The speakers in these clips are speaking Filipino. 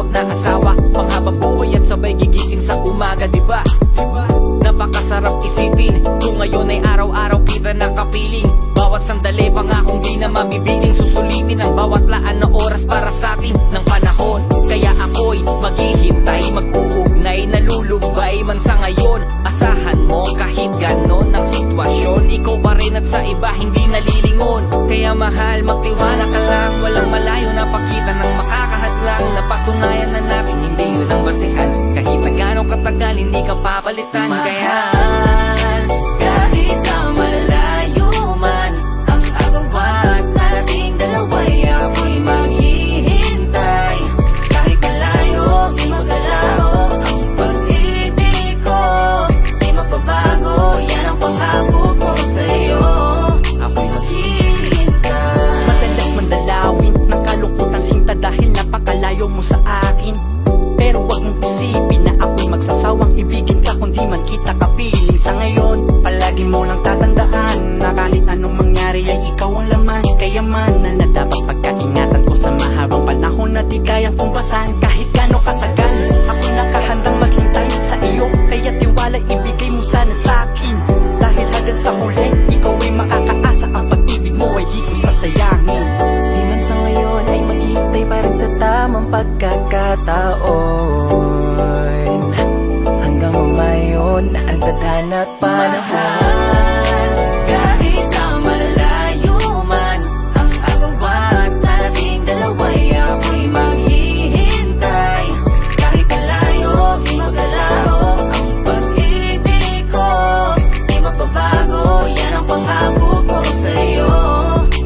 tinatawag na asawa. Panghabang buhay at sabay gigising sa umaga, diba? Napakasarap isipin kung ngayon ay araw-araw kita nakapiling. Bawat sandali pangakong di na mabibiling. Susulitin ang bawat laan na oras para sa atin ng panahon. Kaya ako'y maghihintay, mag-uugnay, nalulumbay man sa ngayon. Asahan mo kahit ganon ang sitwasyon, ikaw pa rin at sa iba hindi nalilingon. Kaya mahal, magtiwala ka lang, walang malayo na pakita ng makakahadlang. Napatunayan na natin hindi yun ang basihan. Kahit na gano'ng katagal hindi ka papalitan. Kaya kahit na malayo man ang agawat nating dalawa'y ako'y maghihintay. Kahit malayo, di magalaho ang pag-ibig ko, di mapabago, yan ang pangako ko sa'yo. Ako'y maghihintay. Madalas mandalawin ng kalungkutang sinta dahil napakalayo mo sa akin. Pero wag mong isipin na ako'y magsasawang ibigin ka kung di man kita kapiling. Sa ngayon, palagi mo lang tatandaan na kahit anong mangyari ay ikaw ang laman. Kayamanan na dapat pagkaingatan ko sa mahabang panahon na di kayang tumbasan. Kahit gano'ng katagal, ako'y nakahandang maghintay sa iyo. Kaya tiwala ibigay mo sana sa'kin, dahil hanggang sa huli, ikaw ay makakaasa. Ang pag-ibig mo ay di ko sasayangin. di man sa ngayon ay maghihintay pa rin sa tamang pagkakataon. Hanggang umayon na ang tadhana at panahon. Kahit na malayo man ang agawat nating dalawa'y ako'y maghihintay. Kahit malayo, di magalaho ang pag-ibig ko, di mapabago, yan ang pangako ko sa'yo.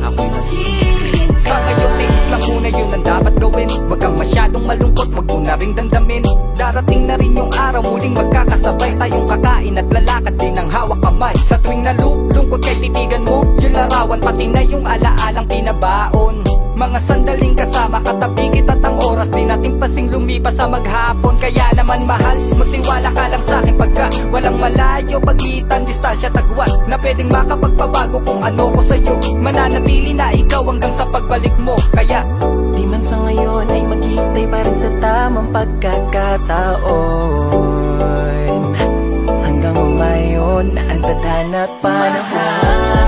Ako'y maghihintay. Sa ngayon, tiis lang muna yun ang dapat gawin. Huwag kang masyadong malungkot, wag mo na ring damdamin. Darating na rin yung araw, muling magkakasabay tayong kakain at lalakad din ng hawak kamay. Sa tuwing nalulungkot kay titigan mo yung larawan, pati na yung alaalang pinabaon. Mga sandaling kasama, katabi kita't ang oras di natin pasing lumipas sa maghapon. Kaya naman mahal, magtiwala ka lang sa'kin pagka walang malayo, pagitan, distansya, tagwat na pwedeng makapagpabago kung ano ko sa'yo. Mananatili na ikaw hanggang sa pagbalik mo. Kaya di man sa ngayon ay maghihintay pa rin sa tamang pagkakataon. Hanggang umayon na ang tadhana at panahon.